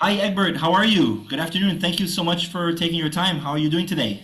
Hi, Egbert. How are you? Good afternoon. Thank you so much for taking your time. How are you doing today?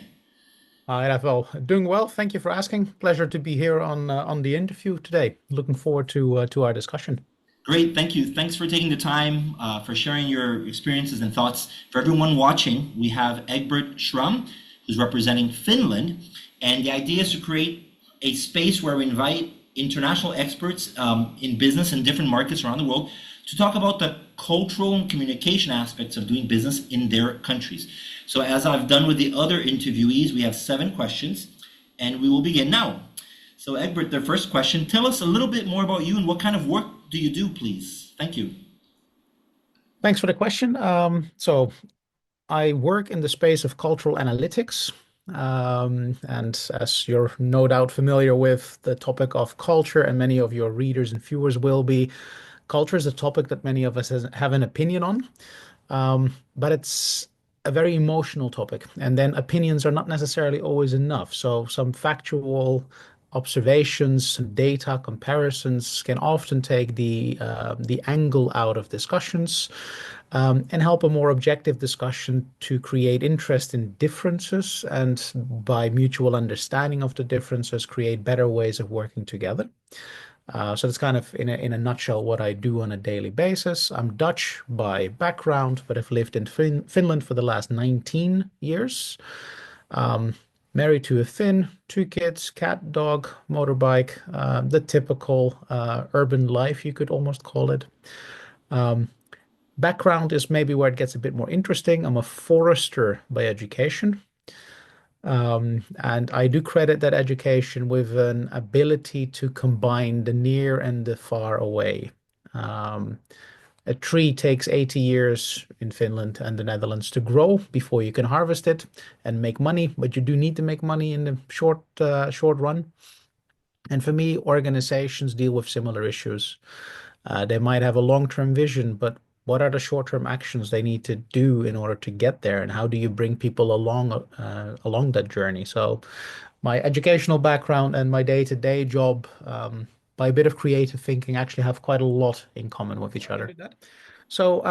Hi, Rafael. Doing well. Thank you for asking. Pleasure to be here on the interview today. Looking forward to our discussion. Great. Thank you. Thanks for taking the time, for sharing your experiences and thoughts. For everyone watching, we have Egbert Schramm, who's representing Finland. And the idea is to create a space where we invite international experts in business in different markets around the world to talk about the cultural and communication aspects of doing business in their countries. So, as I've done with the other interviewees, we have 7 questions, and we will begin now. So, Egbert, the first question, tell us a little bit more about you and what kind of work do you do, please? Thank you. Thanks for the question. So I work in the space of cultural analytics. And as you're no doubt familiar with the topic of culture, and many of your readers and viewers will be, culture is a topic that many of us have an opinion on. But it's a very emotional topic, and then opinions are not necessarily always enough. So some factual observations, data comparisons can often take the angle out of discussions, and help a more objective discussion to create interest in differences, and by mutual understanding of the differences, create better ways of working together. So that's kind of in a nutshell what I do on a daily basis. I'm Dutch by background, but I've lived in Finland for the last 19 years. Um, Married to a Finn, 2 kids, cat, dog, motorbike, the typical urban life, you could almost call it. Um, Background is maybe where it gets a bit more interesting. I'm a forester by education. And I do credit that education with an ability to combine the near and the far away. Um, a tree takes 80 years in Finland and the Netherlands to grow before you can harvest it and make money, but you do need to make money in the short run. And for me, organizations deal with similar issues. They might have a long-term vision, but what are the short-term actions they need to do in order to get there, and how do you bring people along that journey? So, my educational background and my day-to-day job, by a bit of creative thinking, actually have quite a lot in common with each other. So,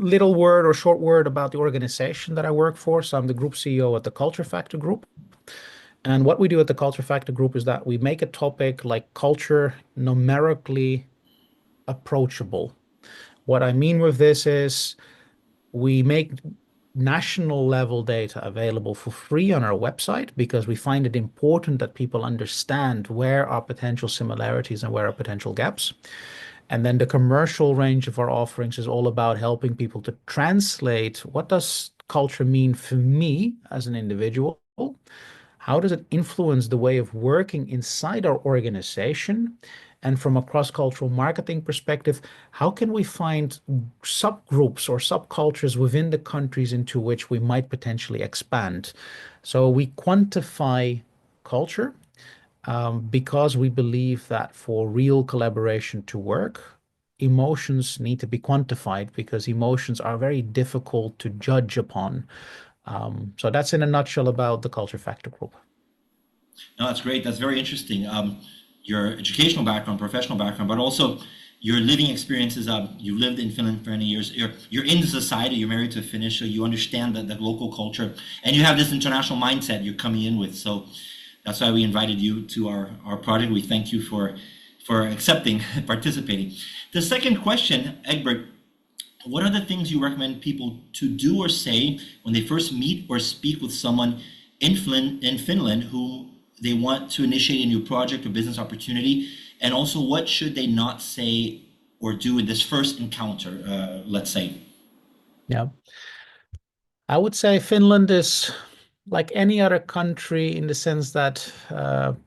little word or short word about the organization that I work for. So, I'm the group CEO at the Culture Factor Group. And what we do at the Culture Factor Group is that we make a topic like culture numerically approachable. What I mean with this is we make national level data available for free on our website because we find it important that people understand where are potential similarities and where are potential gaps. And then the commercial range of our offerings is all about helping people to translate what does culture mean for me as an individual? How does it influence the way of working inside our organization? And from a cross-cultural marketing perspective, how can we find subgroups or subcultures within the countries into which we might potentially expand? So we quantify culture, because we believe that for real collaboration to work, emotions need to be quantified because emotions are very difficult to judge upon. So that's in a nutshell about the Culture Factor Group. No, that's great. That's very interesting. Your educational background, professional background, but also your living experiences. You lived in Finland for many years. You're in the society. You're married to a Finnish, so you understand the local culture, and you have this international mindset you're coming in with. So that's why we invited you to our project. We thank you for accepting, participating. The second question, Egbert, what are the things you recommend people to do or say when they first meet or speak with someone in Finland who they want to initiate a new project or business opportunity? And also, what should they not say or do in this first encounter, let's say? Yeah. I would say Finland is like any other country in the sense that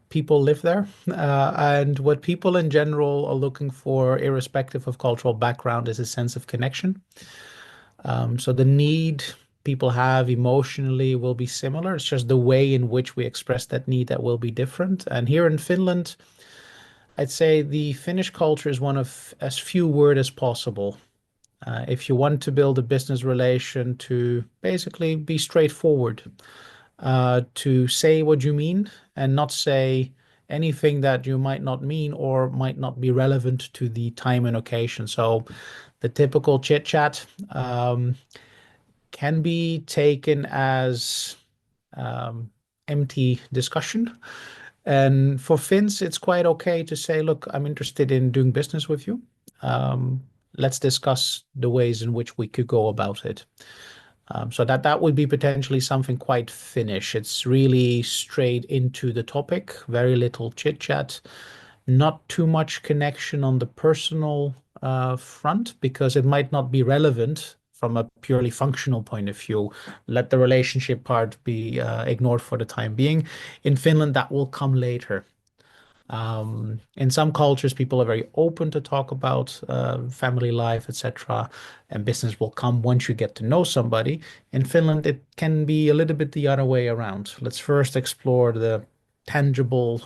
people live there. And what people in general are looking for, irrespective of cultural background, is a sense of connection. So the need people have emotionally will be similar. It's just the way in which we express that need that will be different. And here in Finland, I'd say the Finnish culture is one of as few word as possible. If you want to build a business relation, to basically be straightforward, to say what you mean and not say anything that you might not mean or might not be relevant to the time and occasion. So the typical chit chat can be taken as um, empty discussion. And for Finns, it's quite okay to say, look, I'm interested in doing business with you. Um, let's discuss the ways in which we could go about it. So that would be potentially something quite Finnish. It's really straight into the topic, very little chit chat, not too much connection on the personal front because it might not be relevant from a purely functional point of view. Let the relationship part be ignored for the time being. In Finland, that will come later. In some cultures, people are very open to talk about family life, etc., and business will come once you get to know somebody. In Finland, it can be a little bit the other way around. Let's first explore the tangible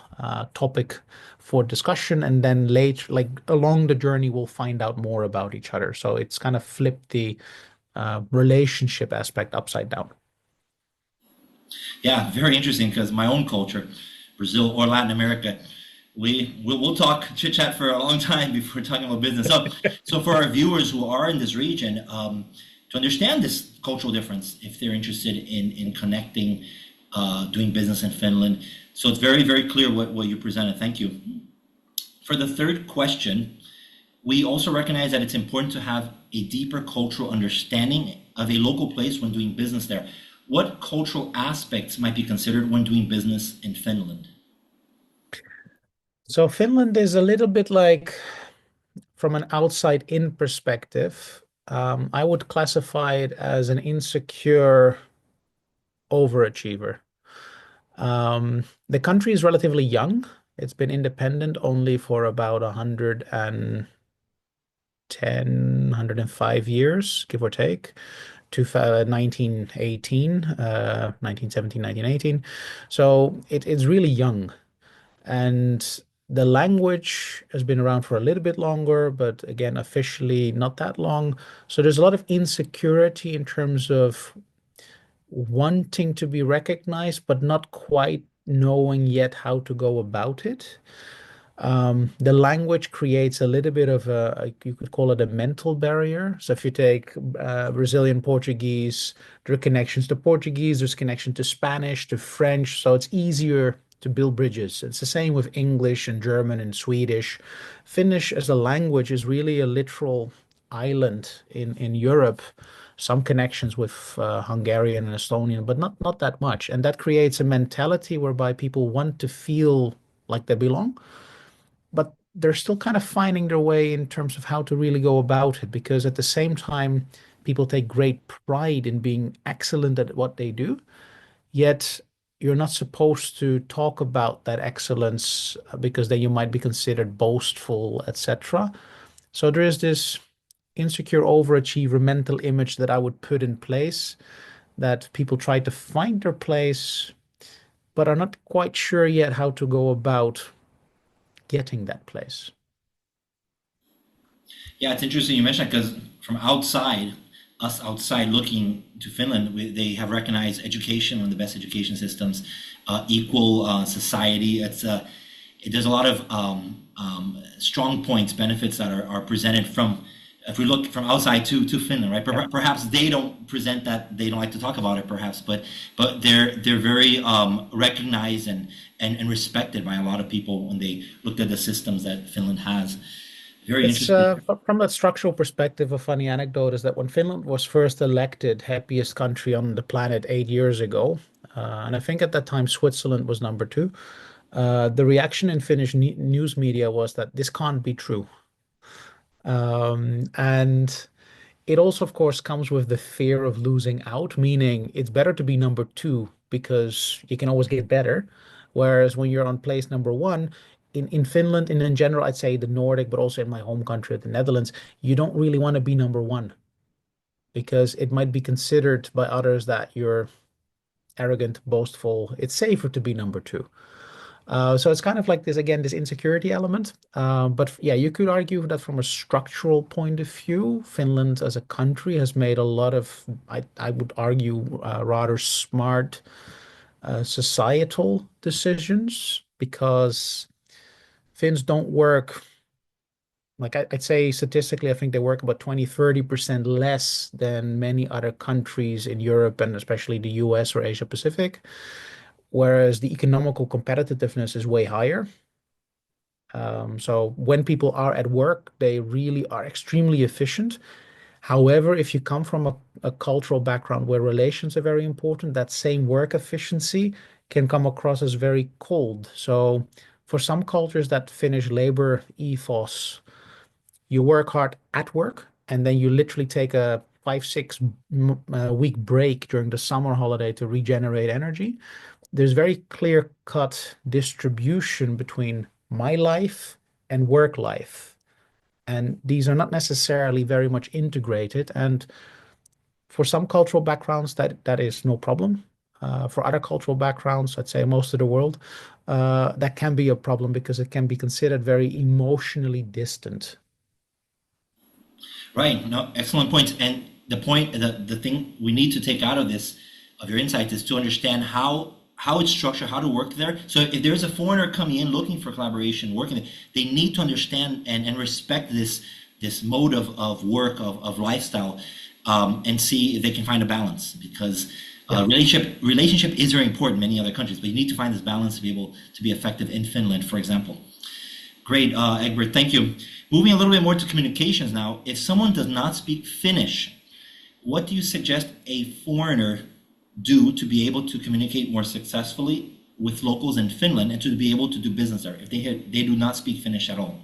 topic for discussion, and then later, like along the journey, we'll find out more about each other. So it's kind of flipped the relationship aspect upside down. Yeah, very interesting because my own culture, Brazil or Latin America, we'll talk chit chat for a long time before talking about business. So for our viewers who are in this region, to understand this cultural difference, if they're interested in connecting, doing business in Finland, so it's very clear what you presented. Thank you. For the third question, we also recognize that it's important to have a deeper cultural understanding of a local place when doing business there. What cultural aspects might be considered when doing business in Finland? So Finland is a little bit like, from an outside in perspective, I would classify it as an insecure overachiever. The country is relatively young. It's been independent only for about 110, 105 years, give or take, to 1918, 1917, 1918. So it's really young. And the language has been around for a little bit longer, but again, officially not that long. So there's a lot of insecurity in terms of wanting to be recognized, but not quite knowing yet how to go about it. The language creates a little bit of you could call it a mental barrier. So if you take Brazilian Portuguese, there are connections to Portuguese, there's connection to Spanish, to French. So it's easier to build bridges. It's the same with English and German and Swedish. Finnish as a language is really a literal island in Europe. Some connections with Hungarian and Estonian, but not that much. And that creates a mentality whereby people want to feel like they belong, but they're still kind of finding their way in terms of how to really go about it, because at the same time, people take great pride in being excellent at what they do, yet you're not supposed to talk about that excellence because then you might be considered boastful, etc. So there is this insecure overachiever mental image that I would put in place, that people try to find their place, but are not quite sure yet how to go about getting that place. Yeah, it's interesting you mentioned because from outside, us outside looking to Finland, they have recognized education, one of the best education systems, equal society. There's a lot of strong points, benefits that are presented from, if we look from outside to Finland, right? Yeah. Perhaps they don't present that, they don't like to talk about it, perhaps, but they're very recognized and respected by a lot of people when they looked at the systems that Finland has. Very It's interesting. from a structural perspective, a funny anecdote is that when Finland was first elected happiest country on the planet 8 years ago, and I think at that time Switzerland was number two, the reaction in Finnish news media was that this can't be true. And it also, of course, comes with the fear of losing out, meaning it's better to be number two because you can always get better. Whereas when you're on place number one, in Finland and in general, I'd say the Nordic, but also in my home country, the Netherlands, you don't really want to be number one because it might be considered by others that you're arrogant, boastful. It's safer to be number two. So it's kind of like this again, this insecurity element. But yeah, you could argue that from a structural point of view, Finland as a country has made a lot of, I would argue, rather smart societal decisions because Finns don't work like I'd say statistically, I think they work about 20-30% less than many other countries in Europe and especially the US or Asia Pacific, whereas the economical competitiveness is way higher. So when people are at work, they really are extremely efficient. However, if you come from a cultural background where relations are very important, that same work efficiency can come across as very cold. So for some cultures, that Finnish labor ethos, you work hard at work and then you literally take a 5-6 week break during the summer holiday to regenerate energy. There's very clear cut distribution between my life and work life. And these are not necessarily very much integrated. And for some cultural backgrounds, that is no problem. For other cultural backgrounds, I'd say most of the world, that can be a problem because it can be considered very emotionally distant. Right. No, excellent points. And the thing we need to take out of this, of your insight, is to understand how it's structured, how to work there. So if there's a foreigner coming in looking for collaboration, working, they need to understand and respect this mode of work of lifestyle, and see if they can find a balance because. Yeah. Relationship is very important in many other countries, but you need to find this balance to be able to be effective in Finland, for example. Great, Egbert, thank you. Moving a little bit more to communications now. If someone does not speak Finnish, what do you suggest a foreigner do to be able to communicate more successfully with locals in Finland and to be able to do business there if they do not speak Finnish at all?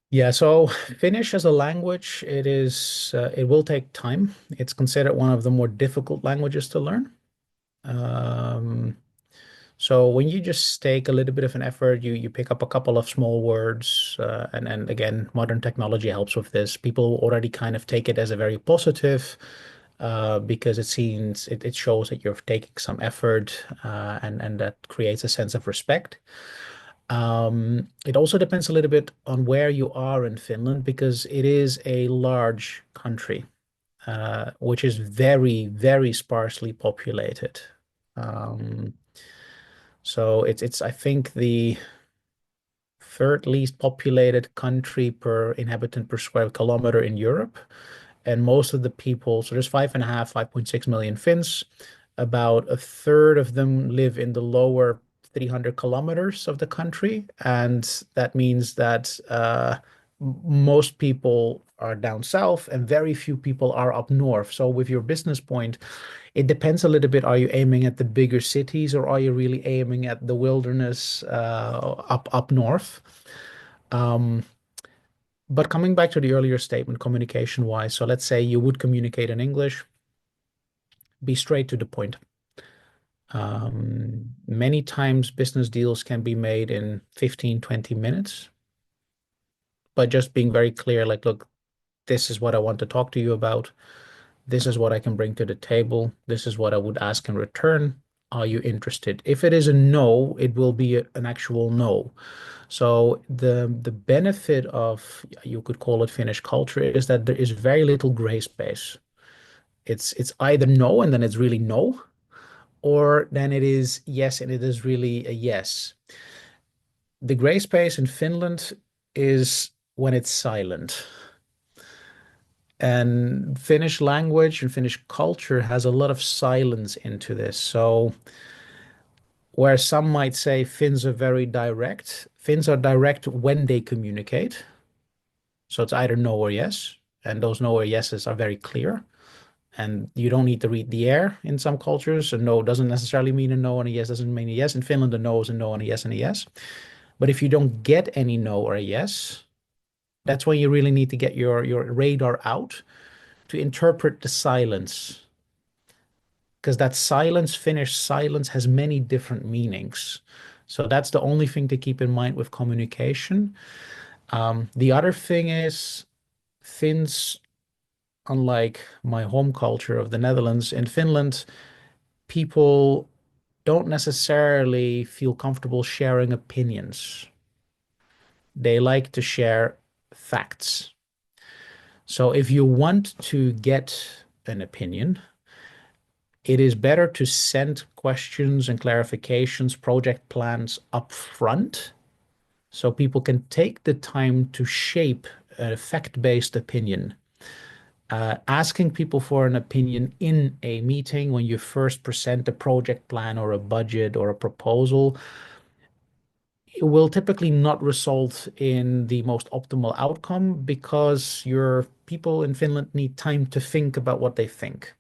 Yeah, so Finnish as a language, it will take time. It's considered one of the more difficult languages to learn. Um, so when you just take a little bit of an effort, you pick up a couple of small words, and again, modern technology helps with this. People already kind of take it as a very positive, because it shows that you're taking some effort, and that creates a sense of respect. It also depends a little bit on where you are in Finland because it is a large country, which is very, very sparsely populated. Um, so it's I think the third least populated country per inhabitant per square kilometer in Europe. And most of the people, so there's 5.6 million Finns. About a third of them live in the lower 300 kilometers of the country. And that means that most people are down south and very few people are up north. So with your business point, it depends a little bit. Are you aiming at the bigger cities or are you really aiming at the wilderness up north? Um, but coming back to the earlier statement, communication wise, so let's say you would communicate in English, be straight to the point. Many times business deals can be made in 15, 20 minutes, but just being very clear, like, look, this is what I want to talk to you about. This is what I can bring to the table. This is what I would ask in return. Are you interested? If it is a no, it will be an actual no. So the benefit of, you could call it Finnish culture, is that there is very little gray space. It's either no and then it's really no, or then it is yes and it is really a yes. The gray space in Finland is when it's silent. And Finnish language and Finnish culture has a lot of silence into this. So where some might say Finns are very direct, Finns are direct when they communicate. So it's either no or yes. And those no or yeses are very clear. And you don't need to read the air in some cultures. A no doesn't necessarily mean a no and a yes doesn't mean a yes. In Finland, a no is a no and a yes and a yes. But if you don't get any no or a yes, that's when you really need to get your radar out to interpret the silence. Because that silence, Finnish silence, has many different meanings. So that's the only thing to keep in mind with communication. The other thing is Finns, unlike my home culture of the Netherlands, in Finland, people don't necessarily feel comfortable sharing opinions. They like to share facts. So if you want to get an opinion, it is better to send questions and clarifications, project plans up front so people can take the time to shape an fact-based opinion. Asking people for an opinion in a meeting when you first present a project plan or a budget or a proposal, it will typically not result in the most optimal outcome because your people in Finland need time to think about what they think.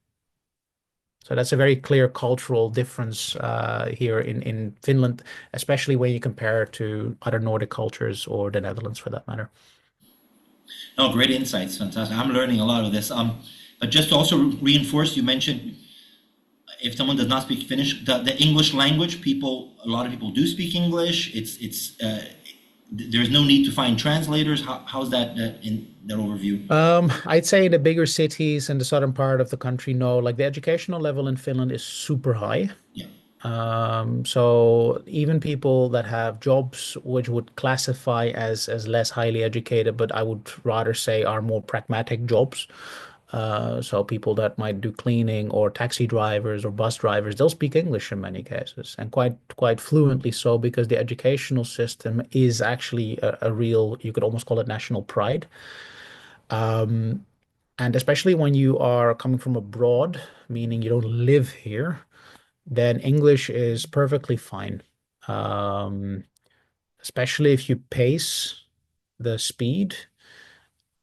So that's a very clear cultural difference here in Finland, especially when you compare to other Nordic cultures or the Netherlands for that matter. No, great insights, fantastic. I'm learning a lot of this. But just to also reinforce, you mentioned if someone does not speak Finnish, the English language, a lot of people do speak English. There's no need to find translators. How's that in that overview? I'd say the bigger cities in the southern part of the country, no, like the educational level in Finland is super high. Yeah. So even people that have jobs which would classify as less highly educated, but I would rather say are more pragmatic jobs. So people that might do cleaning or taxi drivers or bus drivers, they'll speak English in many cases and quite fluently so because the educational system is actually a real, you could almost call it national pride. And especially when you are coming from abroad, meaning you don't live here, then English is perfectly fine. Um, Especially if you pace the speed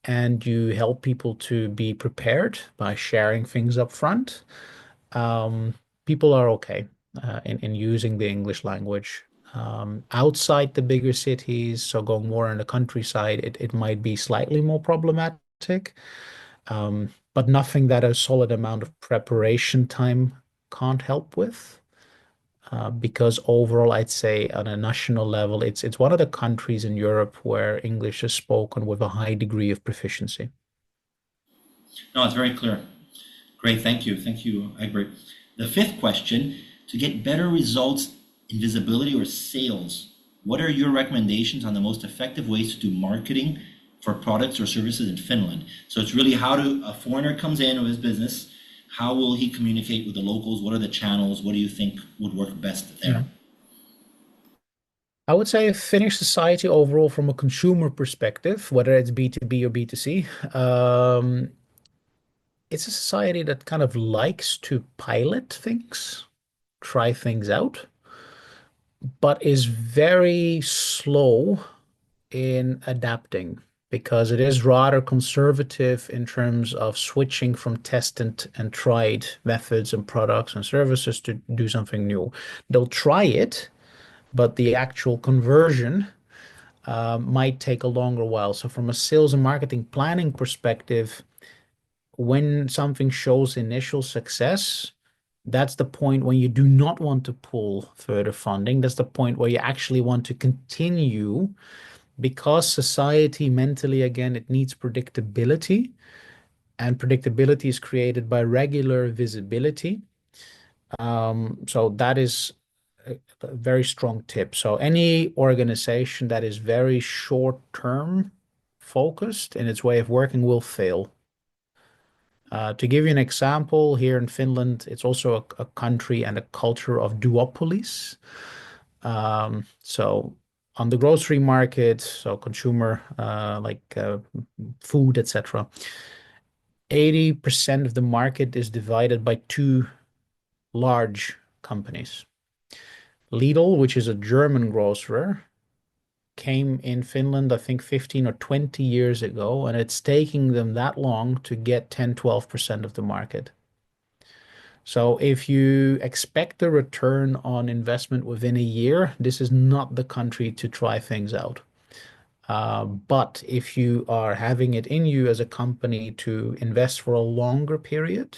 and you help people to be prepared by sharing things up front, um, people are okay in using the English language. Outside the bigger cities, so going more in the countryside, it might be slightly more problematic, but nothing that a solid amount of preparation time can't help with. Because overall, I'd say on a national level, it's one of the countries in Europe where English is spoken with a high degree of proficiency. No, it's very clear. Great, thank you, Egbert. The fifth question: to get better results in visibility or sales, what are your recommendations on the most effective ways to do marketing for products or services in Finland? So it's really how to a foreigner comes in with his business. How will he communicate with the locals? What are the channels? What do you think would work best there? Mhm. I would say Finnish society overall, from a consumer perspective, whether it's B2B or B2C, it's a society that kind of likes to pilot things, try things out, but is very slow in adapting because it is rather conservative in terms of switching from tested and tried methods and products and services to do something new. They'll try it, but the actual conversion might take a longer while. So, from a sales and marketing planning perspective, when something shows initial success, that's the point when you do not want to pull further funding. That's the point where you actually want to continue because society mentally, again, it needs predictability, and predictability is created by regular visibility. So that is a very strong tip. So any organization that is very short-term focused in its way of working will fail. To give you an example, here in Finland, it's also a country and a culture of duopolies. So on the grocery market, so consumer food, etc., 80% of the market is divided by two large companies. Lidl, which is a German grocer, came in Finland, I think 15 or 20 years ago, and it's taking them that long to get 10, 12% of the market. So if you expect a return on investment within a year, this is not the country to try things out. But if you are having it in you as a company to invest for a longer period,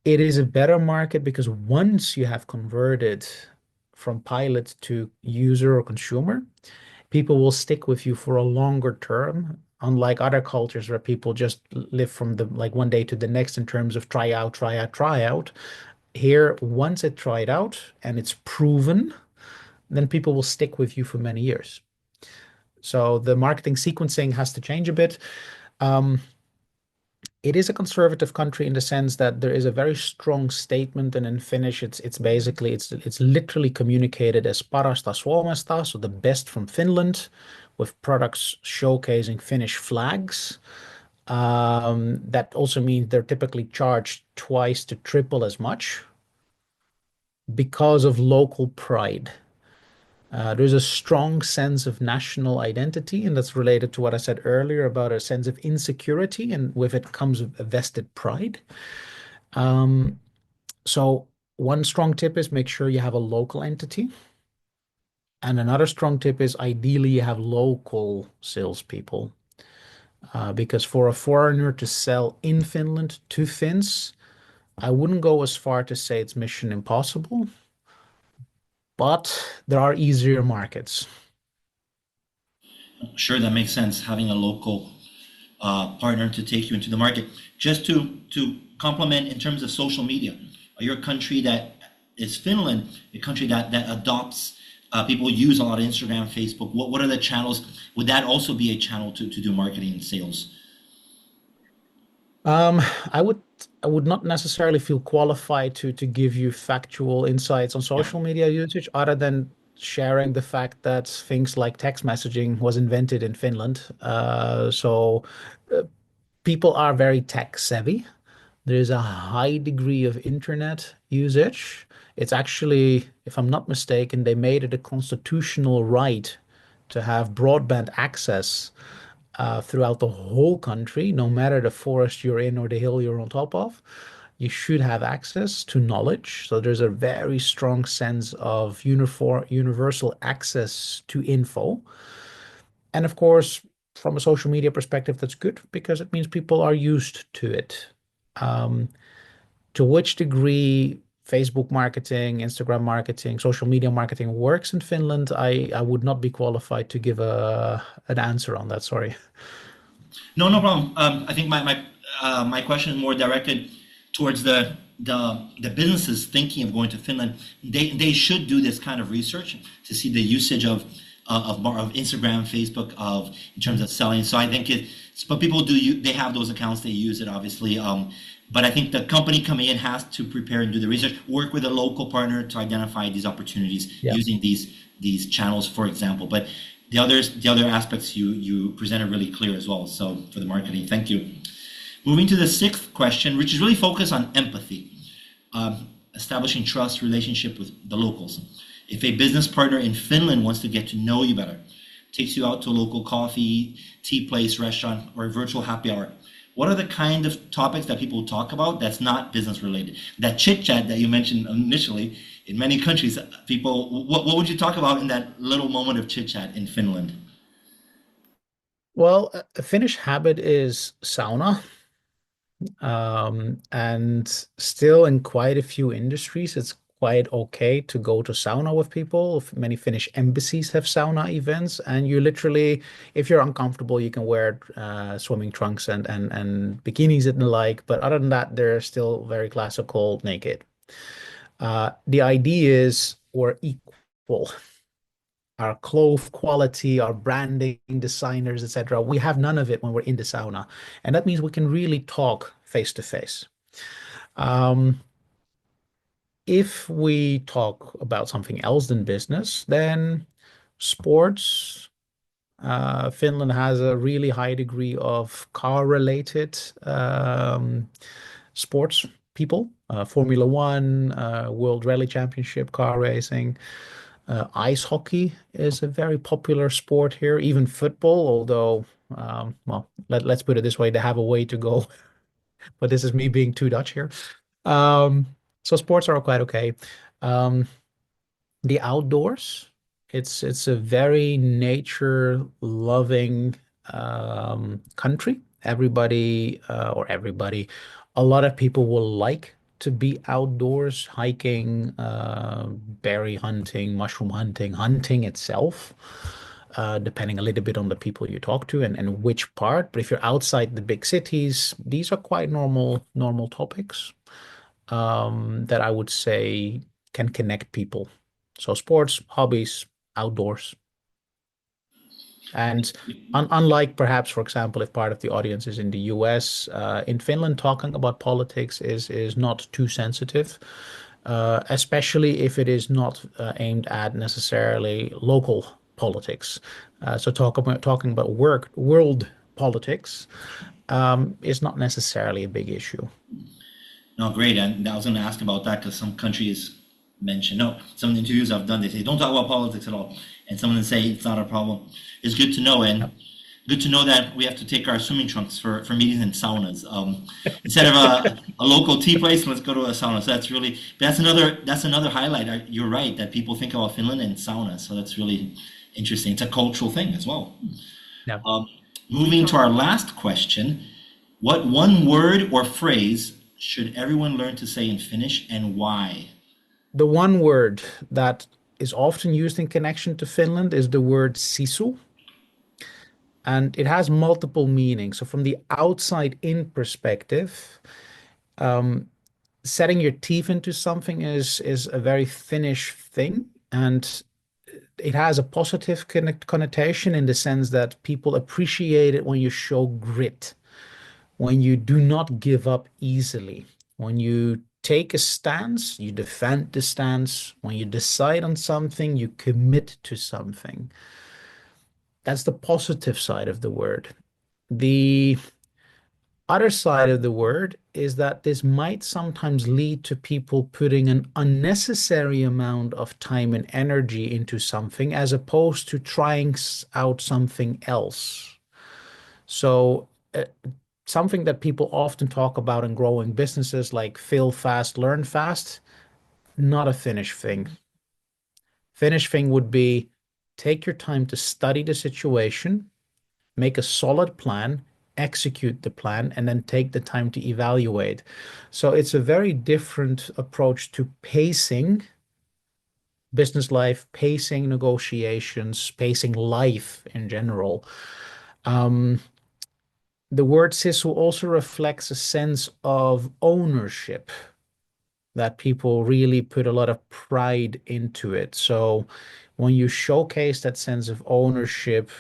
it is a better market because once you have converted from pilot to user or consumer, people will stick with you for a longer term, unlike other cultures where people just live from the like one day to the next in terms of try out, try out, try out. Here, once it tried out and it's proven, then people will stick with you for many years. So the marketing sequencing has to change a bit. Um, It is a conservative country in the sense that there is a very strong statement, and in Finnish, it's basically it's literally communicated as parasta Suomesta, so the best from Finland, with products showcasing Finnish flags. That also means they're typically charged twice to triple as much because of local pride. There's a strong sense of national identity, and that's related to what I said earlier about a sense of insecurity, and with it comes a vested pride. Um, so one strong tip is make sure you have a local entity. And another strong tip is ideally you have local salespeople. Because for a foreigner to sell in Finland to Finns, I wouldn't go as far to say it's mission impossible, but there are easier markets. Sure, that makes sense. Having a local partner to take you into the market. Just to complement in terms of social media, you're a country that is Finland, a country that adopts people use a lot of Instagram, Facebook. What are the channels? Would that also be a channel to do marketing and sales? Um, I would I would not necessarily feel qualified to give you factual insights on Yeah. social media usage other than sharing the fact that things like text messaging was invented in Finland. Uh, People are very tech savvy. There's a high degree of internet usage. It's actually, if I'm not mistaken, they made it a constitutional right to have broadband access throughout the whole country, no matter the forest you're in or the hill you're on top of. You should have access to knowledge. So there's a very strong sense of universal access to info. And of course, from a social media perspective, that's good because it means people are used to it. Um, to which degree Facebook marketing, Instagram marketing, social media marketing works in Finland, I would not be qualified to give an answer on that. Sorry. No, no problem. I think my question is more directed towards the businesses thinking of going to Finland. They should do this kind of research to see the usage of Instagram, Facebook, of in terms of selling. So I think but people they have those accounts, they use it obviously. But I think the company coming in has to prepare and do the research, work with a local partner to identify these opportunities Yeah. using these channels, for example. But the other aspects you presented really clear as well. So for the marketing, thank you. Moving to the sixth question, which is really focused on empathy, establishing trust relationship with the locals. If a business partner in Finland wants to get to know you better, takes you out to a local coffee, tea place, restaurant, or a virtual happy hour, what are the kind of topics that people talk about that's not business related? That chit chat that you mentioned initially, in many countries, people, what would you talk about in that little moment of chit chat in Finland? Well, a Finnish habit is sauna. And still in quite a few industries, it's quite okay to go to sauna with people. Many Finnish embassies have sauna events, and you literally, if you're uncomfortable, you can wear swimming trunks and bikinis and the like. But other than that, they're still very classical naked. The idea is we're equal. Our clothes quality, our branding, designers, etc. We have none of it when we're in the sauna, and that means we can really talk face to face. Um, if we talk about something else than business, then sports. Finland has a really high degree of car-related sports people, Formula One, World Rally Championship, car racing. Ice hockey is a very popular sport here, even football, although, well, let's put it this way, they have a way to go. But this is me being too Dutch here. Um, so sports are quite okay. Um, the outdoors, it's a very nature loving country. Everybody, a lot of people will like to be outdoors, hiking, berry hunting, mushroom hunting, hunting itself, depending a little bit on the people you talk to and which part. But if you're outside the big cities, these are quite normal topics that I would say can connect people. So sports, hobbies, outdoors. And unlike perhaps, for example, if part of the audience is in the US, in Finland, talking about politics is not too sensitive, especially if it is not aimed at necessarily local politics. So talking about world politics is not necessarily a big issue. No, great. And I was going to ask about that because some countries mention, no, some of the interviews I've done, they say, don't talk about politics at all. And some of them say it's not a problem. It's good to know. And good to know that we have to take our swimming trunks for meetings in saunas. Instead of a local tea place, let's go to a sauna. So that's another highlight. You're right that people think about Finland and saunas. So that's really interesting. It's a cultural thing as well. Yeah. Moving to our last question, what one word or phrase should everyone learn to say in Finnish and why? The one word that is often used in connection to Finland is the word sisu, and it has multiple meanings. So from the outside in perspective, setting your teeth into something is a very Finnish thing, and it has a positive connotation in the sense that people appreciate it when you show grit, when you do not give up easily, when you take a stance, you defend the stance, when you decide on something, you commit to something. That's the positive side of the word. The other side of the word is that this might sometimes lead to people putting an unnecessary amount of time and energy into something as opposed to trying out something else. So something that people often talk about in growing businesses like fail fast, learn fast, not a Finnish thing. Finnish thing would be take your time to study the situation, make a solid plan, execute the plan, and then take the time to evaluate. So it's a very different approach to pacing business life, pacing negotiations, pacing life in general. The word sisu also reflects a sense of ownership that people really put a lot of pride into it. So when you showcase that sense of ownership,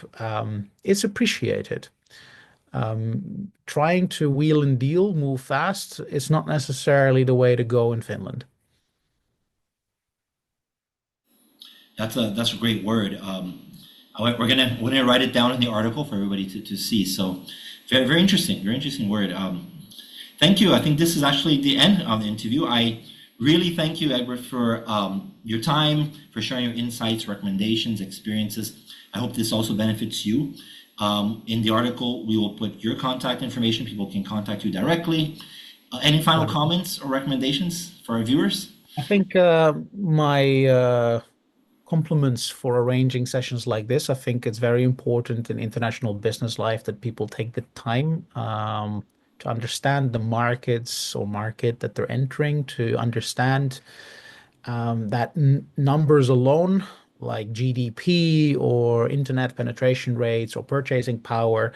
it's appreciated. Trying to wheel and deal, move fast, it's not necessarily the way to go in Finland. That's a great word. We're gonna write it down in the article for everybody to see. So very very interesting word. Thank you. I think this is actually the end of the interview. I really thank you, Edward, for your time, for sharing your insights, recommendations, experiences. I hope this also benefits you. In the article, we will put your contact information. People can contact you directly. Any final comments or recommendations for our viewers? I think my compliments for arranging sessions like this. I think it's very important in international business life that people take the time to understand the markets or market that they're entering, to understand that numbers alone, like GDP or internet penetration rates or purchasing power,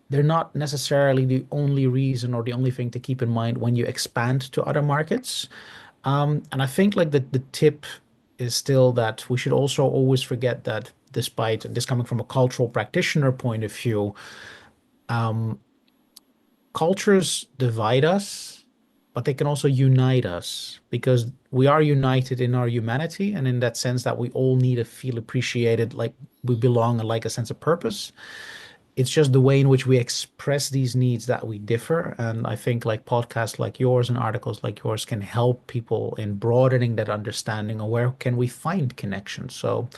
they're not necessarily the only reason or the only thing to keep in mind when you expand to other markets. And I think like the tip is still that we should also always forget that despite this coming from a cultural practitioner point of view, cultures divide us, but they can also unite us because we are united in our humanity and in that sense that we all need to feel appreciated, like we belong and like a sense of purpose. It's just the way in which we express these needs that we differ. And I think like podcasts like yours and articles like yours can help people in broadening that understanding of where can we find connections. So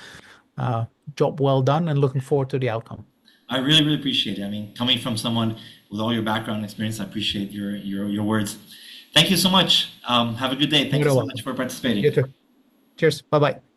job well done and looking forward to the outcome. I really, really appreciate it. I mean, coming from someone with all your background and experience, I appreciate your words. Thank you so much. Have a good day. Thank you so much for participating. You too. Cheers. Bye-bye.